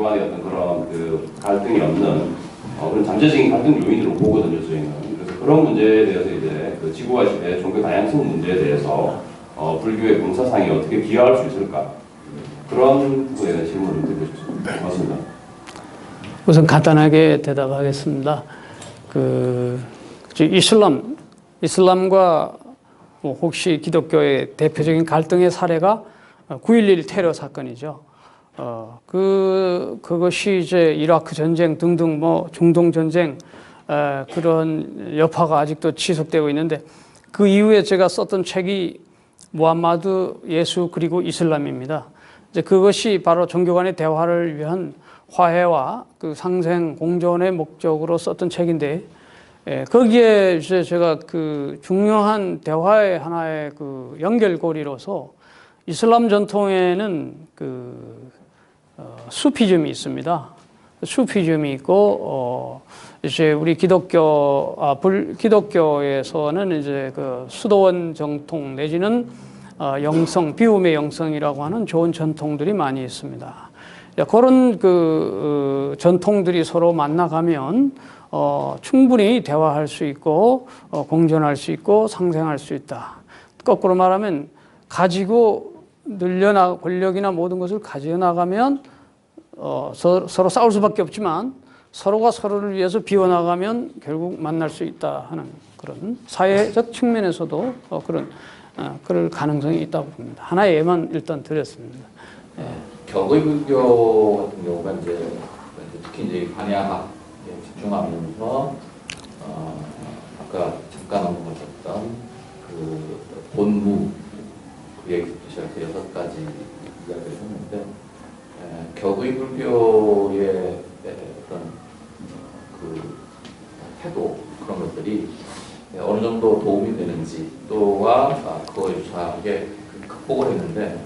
간의 어떤 그런 그 갈등이 없는 그런 잠재적인 갈등 요인으로 보거든요, 저희는. 그래서 그런 문제에 대해서 이제 그 지구화 시대의 종교 다양성 문제에 대해서 불교의 공사상이 어떻게 기여할 수 있을까? 그런 부분에 대한 질문을 드리고 싶습니다. 고맙습니다. 우선 간단하게 대답하겠습니다. 이슬람과 혹시 기독교의 대표적인 갈등의 사례가 9.11 테러 사건이죠. 그것이 이제 이라크 전쟁 등등 중동 전쟁 그런 여파가 아직도 지속되고 있는데, 그 이후에 제가 썼던 책이 무함마드, 예수 그리고 이슬람입니다. 이제 그것이 바로 종교 간의 대화를 위한 화해와 그 상생 공존의 목적으로 썼던 책인데, 거기에 이제 제가 그 중요한 대화의 하나의 그 연결고리로서 이슬람 전통에는 수피즘이 있습니다. 수피즘이 있고, 이제 우리 기독교에서는 이제 그 수도원 정통 내지는 영성, 비움의 영성이라고 하는 좋은 전통들이 많이 있습니다. 그런 전통들이 서로 만나가면 충분히 대화할 수 있고 공존할 수 있고 상생할 수 있다. 거꾸로 말하면 가지고 권력이나 모든 것을 가지고 나가면 서로 싸울 수밖에 없지만 서로가 서로를 위해서 비워나가면 결국 만날 수 있다 하는 그런 사회적 측면에서도 그럴 가능성이 있다고 봅니다. 하나의 예만 일단 드렸습니다. 격의 불교 같은 경우가 이제 특히 이제 관야학에 집중하면서 아까 잠깐 언급하셨던 그 본무 그 얘기부터 시작해서 6가지 이야기를 했는데, 격의 불교의 어떤 그 태도 그런 것들이 어느 정도 도움이 되는지 또와 그거에 유사하게 극복을 했는데,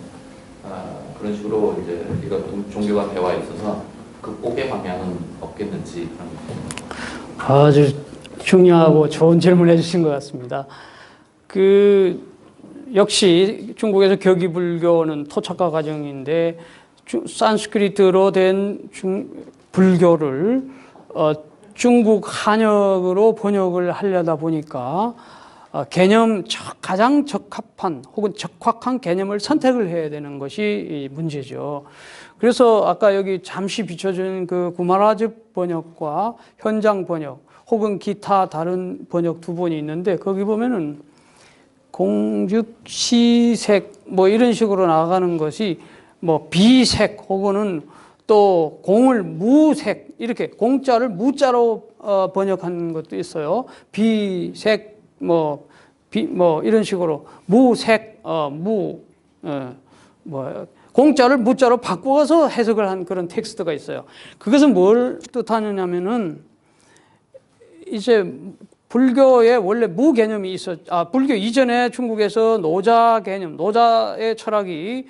그런 식으로 이제 이런 종교와 대화에 있어서 극복의 방향은 없겠는지. 아주 중요하고 좋은 질문을 해주신 것 같습니다. 역시 중국에서 격의 불교는 토착화 과정인데 산스크리트로 된 불교를 중국 한역으로 번역을 하려다 보니까 가장 적합한 혹은 적확한 개념을 선택을 해야 되는 것이 문제죠. 그래서 아까 여기 잠시 비춰준 그 구마라즈 번역과 현장 번역 혹은 기타 다른 번역 두 번이 있는데, 거기 보면은 공즉시색 이런 식으로 나가는 것이 비색 혹은 또 공을 무색, 이렇게 공자를 무자로 번역한 것도 있어요. 비색 이런 식으로 무색 공자를 무자로 바꿔서 해석을 한 그런 텍스트가 있어요. 그것은 뭘 뜻하느냐면은 이제 불교에 원래 무 개념이 불교 이전에 중국에서 노자 개념, 노자의 철학이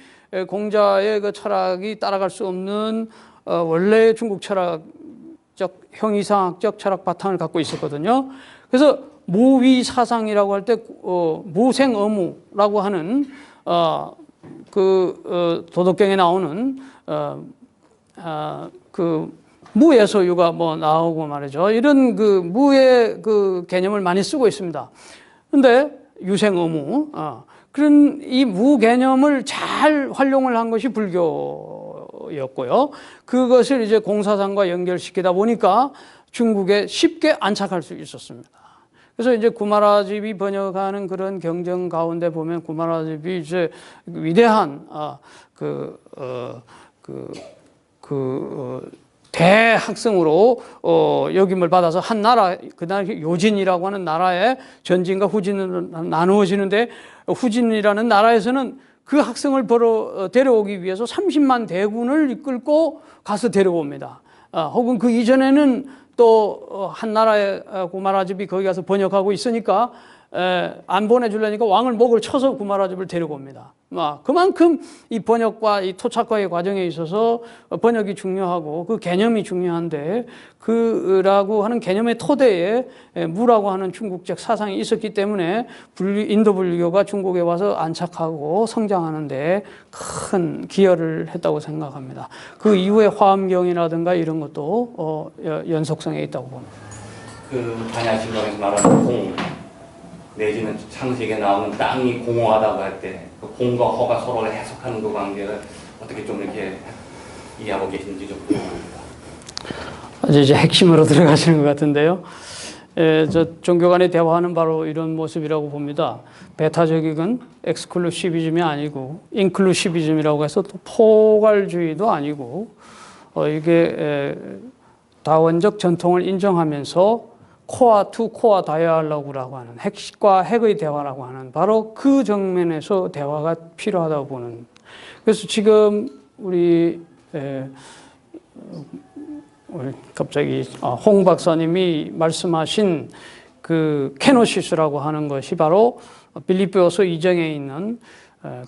공자의 그 철학이 따라갈 수 없는 원래 중국 철학적 형이상학적 철학 바탕을 갖고 있었거든요. 그래서 무위 사상이라고 할 때 무생어무라고 하는 도덕경에 나오는 무에서유가 나오고 말이죠. 이런 무의 개념을 많이 쓰고 있습니다. 근데 유생어무, 그런 이 무 개념을 잘 활용을 한 것이 불교였고요. 그것을 이제 공사상과 연결시키다 보니까 중국에 쉽게 안착할 수 있었습니다. 그래서 이제 구마라집이 번역하는 그런 경전 가운데 보면 구마라집이 이제 위대한 대학생으로 역임을 받아서 한 나라, 그다음에 요진이라고 하는 나라의 전진과 후진으로 나누어지는데, 후진이라는 나라에서는 그 학생을 데려오기 위해서 30만 대군을 이끌고 가서 데려옵니다. 혹은 그 이전에는 또 한 나라의 구마라집이 거기 가서 번역하고 있으니까 안 보내주려니까 왕을 목을 쳐서 구마라줍을 데리고 옵니다. 그만큼 이 번역과 이 토착과의 과정에 있어서 번역이 중요하고 그 개념이 중요한데 그라고 하는 개념의 토대에 무라고 하는 중국적 사상이 있었기 때문에 인도 불교가 중국에 와서 안착하고 성장하는데 큰 기여를 했다고 생각합니다. 그 이후에 화엄경이라든가 이런 것도 연속성에 있다고 봅니다. 그 반야신경에서 말하는 공 내지는 창세기에 나오는 땅이 공허하다고 할 때 그 공과 허가 서로를 해석하는 그 관계를 어떻게 좀 이렇게 이해하고 계신지 좀 궁금합니다. 이제 핵심으로 들어가시는 것 같은데요. 저 종교 간의 대화는 바로 이런 모습이라고 봅니다. 배타적인 엑스클루시비즘이 아니고 인클루시비즘이라고 해서 또 포괄주의도 아니고 이게 다원적 전통을 인정하면서 코어 투 코어 다이얼로그라고 하는 핵과 핵의 대화라고 하는 바로 그 정면에서 대화가 필요하다고 보는. 그래서 지금 우리 갑자기 홍 박사님이 말씀하신 그 케노시스라고 하는 것이 바로 빌립보서 2장에 있는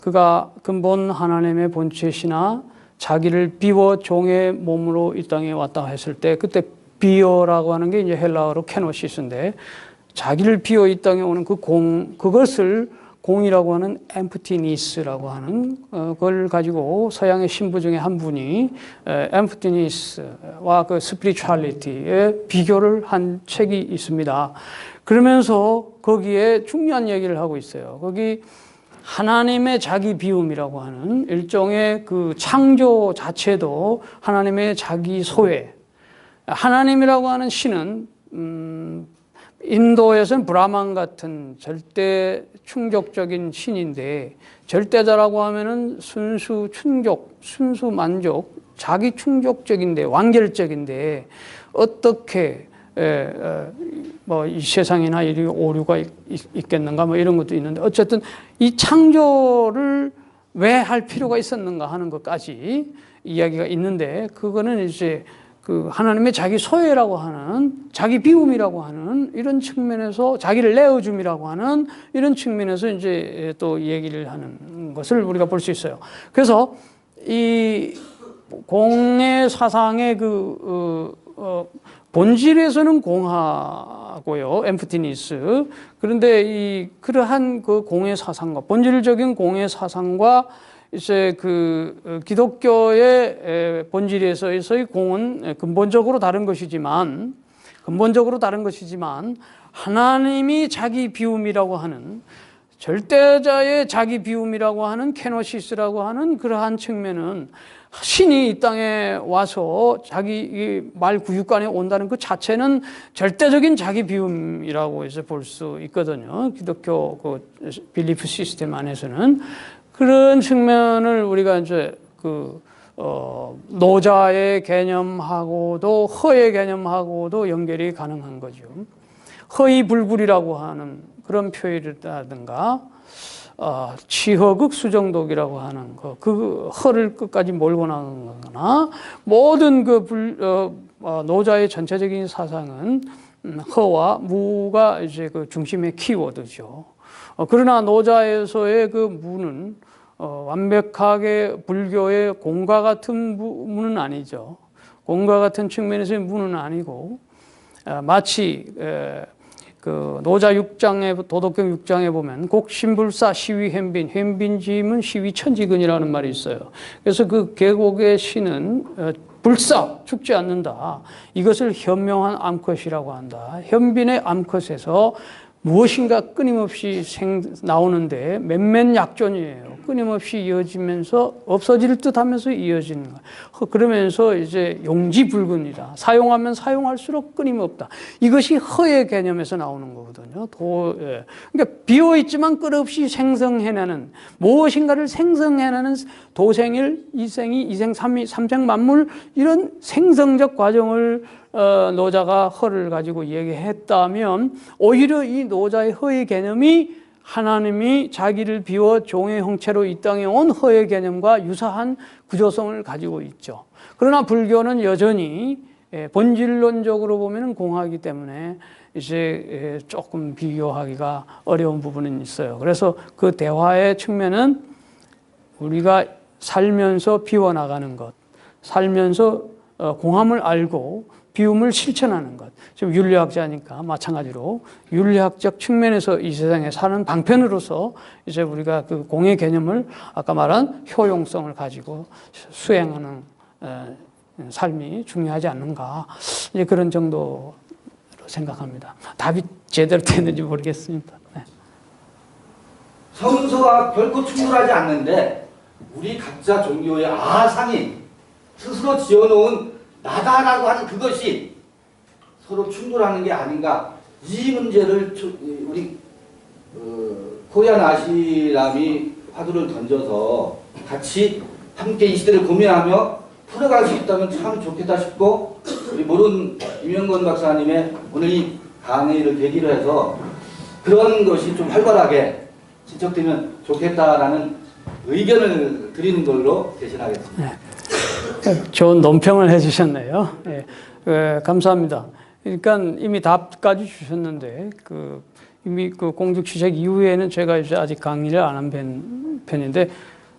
그가 근본 하나님의 본체시나 자기를 비워 종의 몸으로 이 땅에 왔다 했을 때 그때 비어라고 하는 게 이제 헬라어로 케노시스인데 자기를 비워 이 땅에 오는 그 그것을 공이라고 하는 emptiness라고 하는 걸 가지고 서양의 신부 중에 한 분이 emptiness와 그 spirituality의 비교를 한 책이 있습니다. 그러면서 거기에 중요한 얘기를 하고 있어요. 거기 하나님의 자기 비움이라고 하는 일종의 그 창조 자체도 하나님의 자기 소외. 하나님이라고 하는 신은 인도에서는 브라만 같은 절대 충족적인 신인데 절대자라고 하면은 순수 충족, 순수 만족, 자기 충족적인데 완결적인데 어떻게 뭐 이 세상이나 이 오류가 있겠는가 뭐 이런 것도 있는데 어쨌든 이 창조를 왜 할 필요가 있었는가 하는 것까지 이야기가 있는데 그거는 이제 그 하나님의 자기 소외라고 하는 자기 비움이라고 하는 이런 측면에서 자기를 내어줌이라고 하는 이런 측면에서 이제 또 얘기를 하는 것을 우리가 볼 수 있어요. 그래서 이 공의 사상의 본질에서는 공하고요, emptiness. 그런데 이 그러한 그 공의 사상과 본질적인 공의 사상과 이제 그 기독교의 본질에서의 공은 근본적으로 다른 것이지만 하나님이 자기 비움이라고 하는 절대자의 자기 비움이라고 하는 케노시스라고 하는 그러한 측면은 신이 이 땅에 와서 자기 말 구육간에 온다는 그 자체는 절대적인 자기 비움이라고 해서 볼 수 있거든요. 기독교 그 빌리프 시스템 안에서는. 그런 측면을 우리가 이제 노자의 개념하고도 허의 개념하고도 연결이 가능한 거죠. 허의불굴이라고 하는 그런 표현이라든가 치허극 수정독이라고 하는 그 허를 끝까지 몰고 나가는 거나 모든 노자의 전체적인 사상은 허와 무가 이제 그 중심의 키워드죠. 그러나 노자에서의 그 무는 완벽하게 불교의 공과 같은 무는 아니죠. 공과 같은 측면에서의 무는 아니고 마치 그 노자 6장에 도덕경 6장에 보면 곡신불사 시위현빈, 현빈지임은 시위천지근이라는 말이 있어요. 그래서 그 계곡의 신은 불사 죽지 않는다. 이것을 현명한 암컷이라고 한다. 현빈의 암컷에서 무엇인가 끊임없이 나오는데 몇몇 약존이에요. 끊임없이 이어지면서 없어질 듯 하면서 이어지는 거예요. 그러면서 이제 용지불근이다. 사용하면 사용할수록 끊임없다. 이것이 허의 개념에서 나오는 거거든요. 그러니까 비어있지만 끝없이 생성해내는 무엇인가를 생성해내는 도생일, 이생이, 이생, 삼생 만물 이런 생성적 과정을 노자가 허를 가지고 얘기했다면 오히려 이 노자의 허의 개념이 하나님이 자기를 비워 종의 형체로 이 땅에 온 허의 개념과 유사한 구조성을 가지고 있죠. 그러나 불교는 여전히 본질론적으로 보면은 공하기 때문에 이제 조금 비교하기가 어려운 부분은 있어요. 그래서 그 대화의 측면은 우리가 살면서 비워나가는 것, 살면서 공함을 알고 비움을 실천하는 것. 지금 윤리학자니까 마찬가지로 윤리학적 측면에서 이 세상에 사는 방편으로서 이제 우리가 그 공의 개념을 아까 말한 효용성을 가지고 수행하는 삶이 중요하지 않는가. 이제 그런 정도로 생각합니다. 답이 제대로 됐는지 모르겠습니다. 네. 성서와 결코 충돌하지 않는데 우리 각자 종교의 아상이 스스로 지어놓은 나다라고 하는 그것이 서로 충돌하는 게 아닌가. 이 문제를 우리 코리안 아시람이 화두를 던져서 같이 함께 이 시대를 고민하며 풀어갈 수 있다면 참 좋겠다 싶고, 우리 모른 임영건 박사님의 오늘 이 강의를 계기로 해서 그런 것이 좀 활발하게 진척되면 좋겠다라는 의견을 드리는 걸로 대신하겠습니다. 네. 좋은 논평을 해주셨네요. 네. 감사합니다. 그러니까 이미 답까지 주셨는데 이미 그 공직취책 이후에는 제가 이제 아직 강의를 안 한 편인데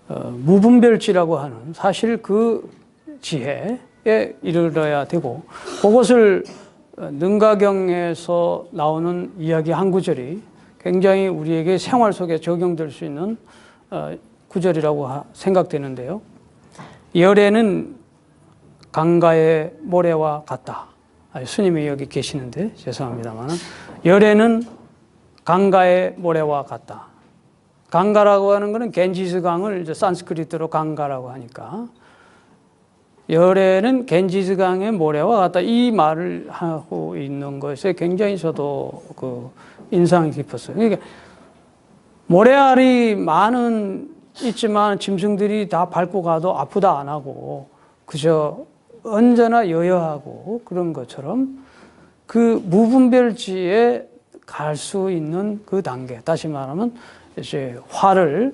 무분별지라고 하는 사실 그 지혜에 이르러야 되고, 그것을 능가경에서 나오는 이야기 한 구절이 굉장히 우리에게 생활 속에 적용될 수 있는 구절이라고 생각되는데요. 열애는 강가의 모래와 같다. 스님이 여기 계시는데 죄송합니다만, 열애는 강가의 모래와 같다. 강가라고 하는 것은 겐지스 강을 이제 산스크리트로 강가라고 하니까, 열애는 겐지스 강의 모래와 같다. 이 말을 하고 있는 것에 굉장히 저도 인상이 깊었어요. 그러니까 모래알이 있지만 짐승들이 다 밟고 가도 아프다 안 하고 그저 언제나 여여하고 그런 것처럼 그 무분별지에 갈 수 있는 그 단계, 다시 말하면 이제 화를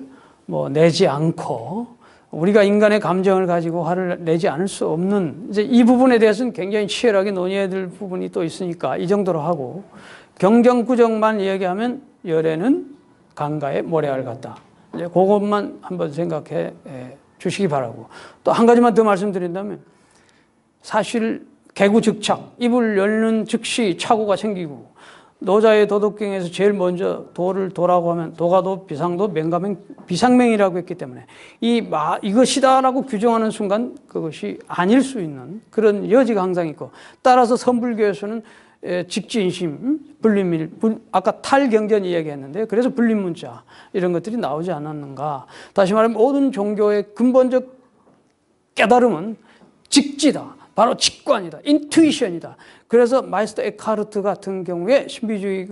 내지 않고, 우리가 인간의 감정을 가지고 화를 내지 않을 수 없는, 이제 이 부분에 대해서는 굉장히 치열하게 논의해야 될 부분이 또 있으니까 이 정도로 하고, 경정구정만 얘기하면 열애는 강가의 모래알 같다. 이제 그것만 한번 생각해 주시기 바라고, 또 한 가지만 더 말씀드린다면, 사실 개구즉착, 입을 열는 즉시 착오가 생기고, 노자의 도덕경에서 제일 먼저 도를 도라고 하면 도가도 비상도 명가명 비상명이라고 했기 때문에 이것이다라고 규정하는 순간 그것이 아닐 수 있는 그런 여지가 항상 있고, 따라서 선불교에서는 직진심, 분림일, 아까 탈경전 이야기했는데 그래서 분림문자 이런 것들이 나오지 않았는가. 다시 말하면 모든 종교의 근본적 깨달음은 직지다. 바로 직관이다. 인투이션이다. 그래서 마이스터 에카르트 같은 경우에 신비주의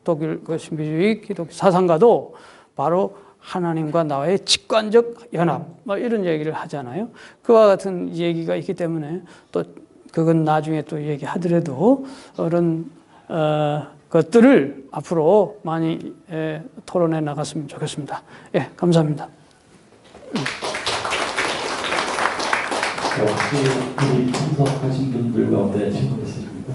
독일 신비주의 기독교 사상가도 바로 하나님과 나와의 직관적 연합 이런 얘기를 하잖아요. 그와 같은 얘기가 있기 때문에 또 그건 나중에 또 얘기하더라도 그런 것들을 앞으로 많이 토론해 나갔으면 좋겠습니다. 예, 감사합니다. 혹시 우리 참석하신 분들 가운데 질문 있으십니까?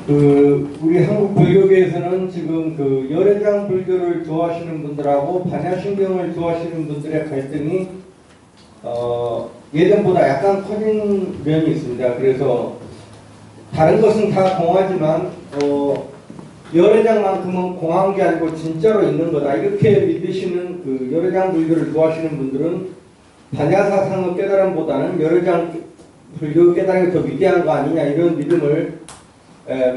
우리 한국 불교계에서는 지금 열애장 불교를 좋아하시는 분들하고 반야신경을 좋아하시는 분들의 갈등이 예전보다 약간 커진 면이 있습니다. 그래서 다른 것은 다 공하지만 열애장만큼은 공한 게 아니고 진짜로 있는 거다, 이렇게 믿으시는 열애장 불교를 좋아하시는 분들은 반야사상의 깨달음보다는 열애장 불교 깨달음이 더 위대한 거 아니냐, 이런 믿음을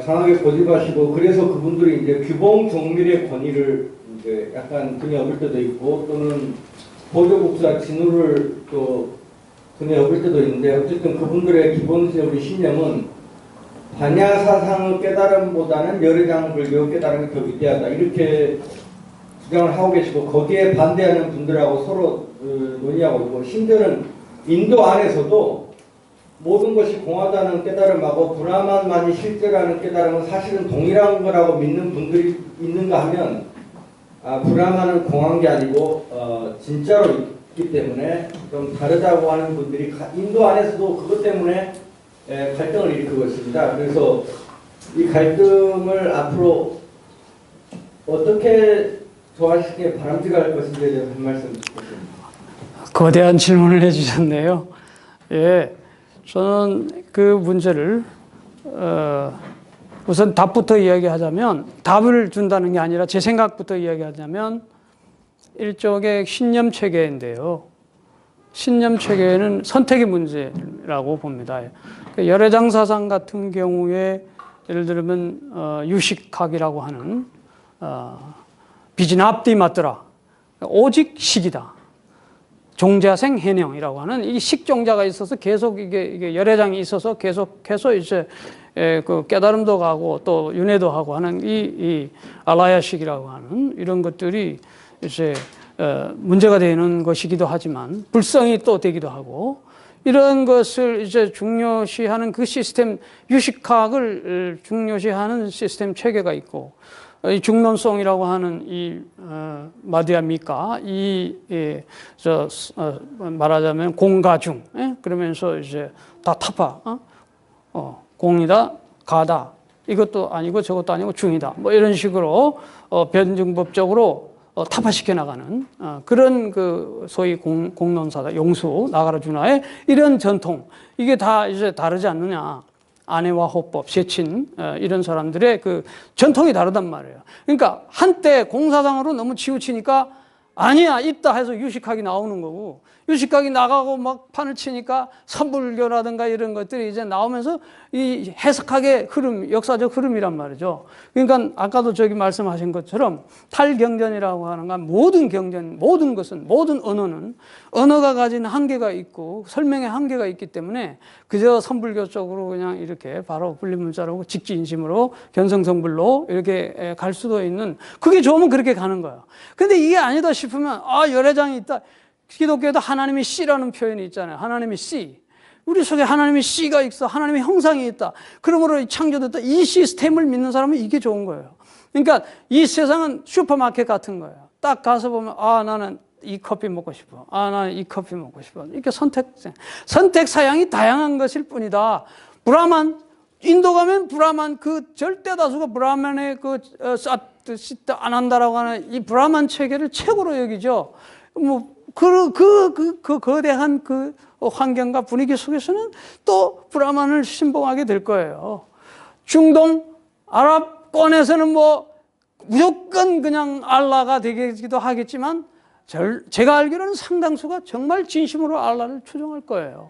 강하게 고집하시고, 그래서 그분들이 이제 규봉 정밀의 권위를 이제 약간 등에 업을 때도 있고, 또는 보조국사 진우를 또 등에 업을 때도 있는데, 어쨌든 그분들의 기본적인 신념은 반야사상의 깨달음보다는 열애장 불교 깨달음이 더 위대하다, 이렇게 주장을 하고 계시고, 거기에 반대하는 분들하고 서로 논의하고 있고, 심지어는 인도 안에서도 모든 것이 공하다는 깨달음하고 브라만만이 실제라는 깨달음은 사실은 동일한 거라고 믿는 분들이 있는가 하면 브라만은 공한 게 아니고 진짜로 있기 때문에 좀 다르다고 하는 분들이 인도 안에서도 그것 때문에 갈등을 일으키고 있습니다. 그래서 이 갈등을 앞으로 어떻게 조화시키게 바람직할 것인지에 대해서 한 말씀 드리겠습니다. 거대한 질문을 해주셨네요. 예, 저는 그 문제를 우선 답부터 이야기하자면, 답을 준다는 게 아니라 제 생각부터 이야기하자면 일종의 신념 체계인데요. 신념 체계는 선택의 문제라고 봅니다. 열애장 사상 같은 경우에 예를 들면 유식학이라고 하는 비진압디 맞더라, 오직 식이다. 종자생 해령이라고 하는 이 식종자가 있어서 계속 이게 열애장이 있어서 계속해서 이제 그 깨달음도 가고 또 윤회도 하고 하는 이 알라야식이라고 하는 이런 것들이 이제 문제가 되는 것이기도 하지만 불성이 또 되기도 하고, 이런 것을 이제 중요시하는 그 시스템, 유식학을 중요시하는 시스템 체계가 있고, 이 중론성이라고 하는 이 마디아 미카, 말하자면 공가중, 그러면서 이제 다 타파, 공이다, 가다, 이것도 아니고 저것도 아니고 중이다, 뭐 이런 식으로 변증법적으로 타파시켜 나가는 그런 그 소위 공론사다, 용수, 나가라 준하의 이런 전통, 이게 다 이제 다르지 않느냐. 아내와 호법, 세친, 이런 사람들의 그 전통이 다르단 말이에요. 그러니까 한때 공사상으로 너무 치우치니까 아니야, 있다 해서 유식학이 나오는 거고, 유식학이 나가고 막 판을 치니까 선불교라든가 이런 것들이 이제 나오면서 이 해석학의 흐름, 역사적 흐름이란 말이죠. 그러니까 아까도 저기 말씀하신 것처럼 탈경전이라고 하는 건 모든 경전, 모든 것은, 모든 언어는 언어가 가진 한계가 있고 설명의 한계가 있기 때문에 그저 선불교 쪽으로 그냥 이렇게 바로 분리문자로 직지인심으로 견성성불로 이렇게 갈 수도 있는, 그게 좋으면 그렇게 가는 거예요. 근데 이게 아니다 싶으면 열애장이 있다. 기독교에도 하나님이 씨라는 표현이 있잖아요. 하나님이 씨. 우리 속에 하나님이 씨가 있어. 하나님의 형상이 있다. 그러므로 창조됐다. 이 시스템을 믿는 사람은 이게 좋은 거예요. 그러니까 이 세상은 슈퍼마켓 같은 거예요. 딱 가서 보면 나는 이 커피 먹고 싶어. 나는 이 커피 먹고 싶어. 이렇게 선택 사양이 다양한 것일 뿐이다. 브라만, 인도 가면 브라만, 그 절대 다수가 브라만의 시트 안 한다라고 하는 이 브라만 체계를 최고로 여기죠. 그 거대한 그 환경과 분위기 속에서는 또 브라만을 신봉하게 될 거예요. 중동, 아랍권에서는 뭐 무조건 그냥 알라가 되기도 하겠지만, 제가 알기로는 상당수가 정말 진심으로 알라를 추종할 거예요.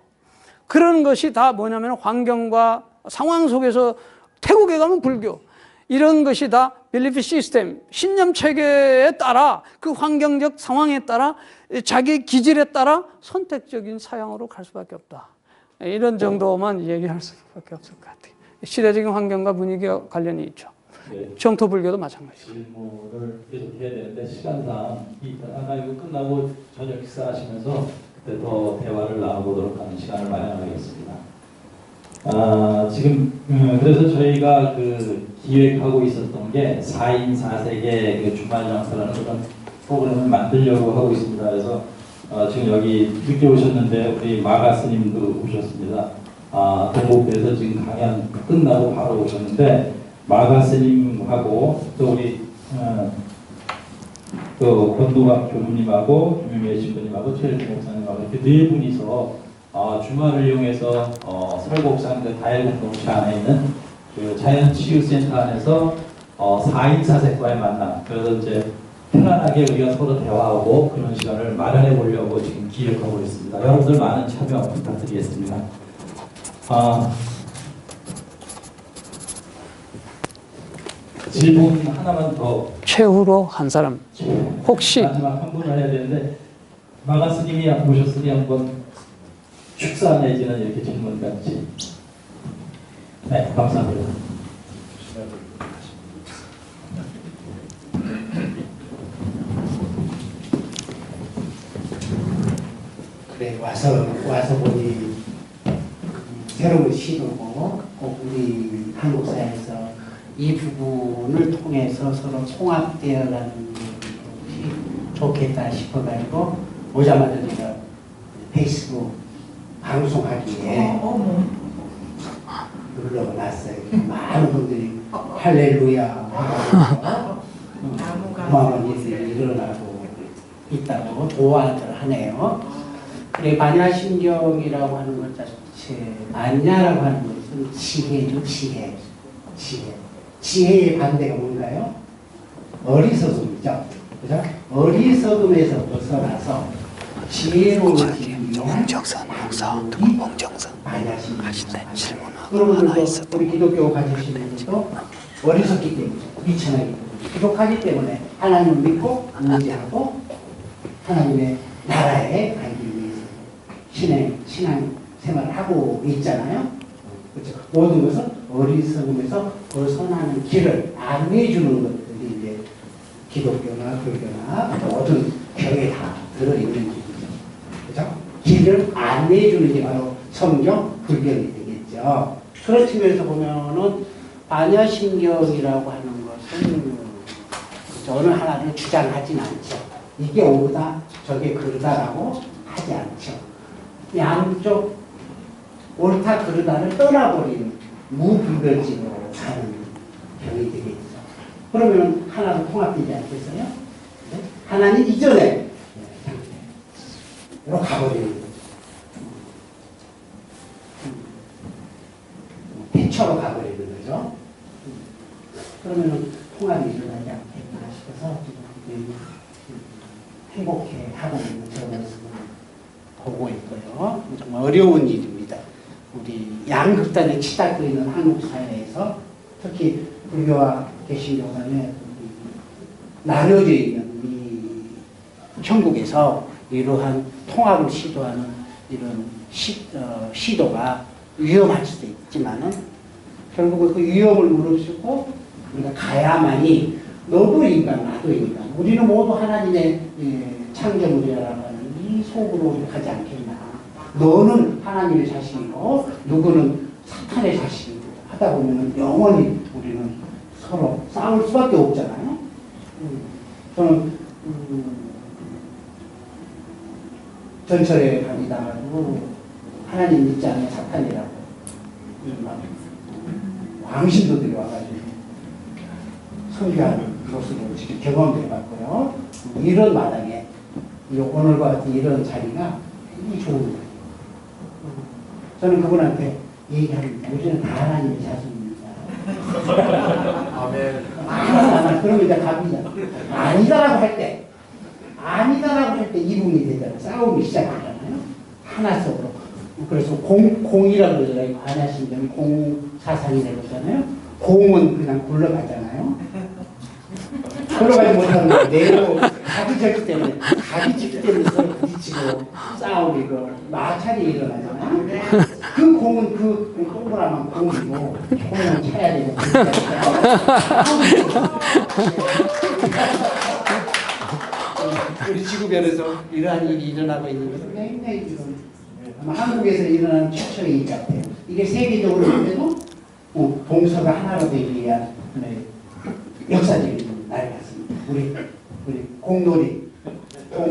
그런 것이 다 뭐냐면 환경과 상황 속에서, 태국에 가면 불교, 이런 것이 다 빌리프 시스템, 신념 체계에 따라, 그 환경적 상황에 따라, 자기 기질에 따라 선택적인 사양으로 갈 수밖에 없다. 이런 정도만 얘기할 수밖에 없을 것 같아요. 시대적인 환경과 분위기와 관련이 있죠. 네. 정토 불교도 마찬가지죠. 질문을 계속 해야 되는데 시간상 아까 이거 끝나고 저녁 식사하시면서 그때 더 대화를 나눠보도록 하는 시간을 마련하겠습니다. 지금 그래서 저희가 그 기획하고 있었던 게 4인 4색의 그 주말 장사라는 그런 프로그램을 만들려고 하고 있습니다. 그래서 지금 여기 늦게 오셨는데 우리 마가 스님도 오셨습니다. 동국대에서 지금 강연 끝나고 바로 오셨는데, 마가 스님하고 또 우리 또 권도박 교수님하고 김용애 신부님하고 최일주 목사님하고 이렇게 네 분이서 주말을 이용해서 설곡산 그 다일공동체 안에 있는 그 자연치유센터 안에서 4인 4색과의 만남, 그래서 이제 편안하게 우리가 서로 대화하고 그런 시간을 마련해 보려고 지금 기획하고 있습니다. 여러분들 많은 참여 부탁드리겠습니다. 질문 하나만 더. 최후로 한 사람. 혹시 마지막 한 분을 해야 되는데, 마가 스님이 오셨으니 한번 축사 내지는 이렇게 질문 같이. 네, 감사합니다. 그래 와서 보니 새로운 시도고 꼭 우리 한국 사회에서 이 부분을 통해서 서로 통합되어가는 것이 좋겠다 싶어가지고 오자마자 제가 페이스북 방송하기에 눌러놨어요. 많은 분들이 할렐루야 하고 고마운 일들이 일어나고 있다고 도와들 하네요. 그래 반야심경이라고 하는 것 자체, 반야라고 하는 것은 지혜죠. 지혜의 반대가 뭔가요? 어리석음이죠. 그죠? 어리석음에서 벗어나서 지혜로워지기 위한 반야심경. 그러면 우리 기독교 가지시는 것도 어리석기 때문에, 미천하기 때문에, 부족하기 때문에 하나님을 믿고 의지하고 하나님의 나라에 가기 위해서 신앙 생활을 하고 있잖아요. 그렇죠. 모든 것은 어리석음에서 벗어나는 길을 안내해주는 것들이 이제 기독교나 불교나 모든 경에 다 들어있는 길이죠. 그렇죠? 길을 안내해주는 게 바로 성경, 불경이 되겠죠. 그런 측면에서 보면은 반야심경이라고 하는 것은 어느 하나를 주장하진 않죠. 이게 옳다, 저게 그르다라고 하지 않죠. 양쪽 옳다, 그르다를 떠나버리는 무분별지로 가는 병이 되겠죠. 그러면 하나로 통합되지 않겠어요? 네? 하나님 이전에 상태로 가버리는 거죠. 대처로 가버리는 거죠. 그러면 통합이 일어나지 않겠나 싶어서 지금 행복해 하고 있는 저 모습을 보고 있고요. 정말 어려운 일입니다. 우리 양극단에 치닫고 있는 한국 사회에서 특히 불교와 개신교 간에 나눠져 있는 이 형국에서 이러한 통합을 시도하는 이런 시도가 위험할 수도 있지만은 결국은 그 위험을 무릅쓰고 우리가 가야만이 너도 인간, 나도 인간. 우리는 모두 하나님의 창조물이라고 하는 이 속으로 가지 않겠나. 너는 하나님의 자식이고 누구는 사탄의 자식이고 하다 보면 영원히 우리는 서로 싸울 수밖에 없잖아요. 저는 전철에 다니다가도 하나님 믿지 않는 사탄이라고 왕신도들이 와가지고 선교하는 모습을 지금 경험해 봤고요. 이런 마당에 오늘과 같은 이런 자리가 굉장히 좋은 거예요. 저는 그분한테 얘기합니다. 우리는 다 하나님의 자손입니다. 아멘. 그러면 이제 갑니다. 아니다라고 할 때 이분이 되잖아요. 싸움이 시작하잖아요. 하나 속으로. 그래서 공이라고 그러잖아요. 반야심경 공사상이라고 그러잖아요. 공은 그냥 굴러가잖아요. 굴러가지 못하는 거 내로 각이 졌기 때문에 서로 부딪히고 싸우고 이거 마찰이 일어나잖아요. 그 공은 그 동그라만 공이고 공은 차야 되고 우리 지구변에서 이러한 일이 일어나고 있는 것은 굉장히 지금 아마 한국에서 일어나는 최초의 일 같아요. 이게 세계적으로 볼때도 동서가 하나로 되기 위한 역사적인 날 같습니다. 우리 공놀이 잘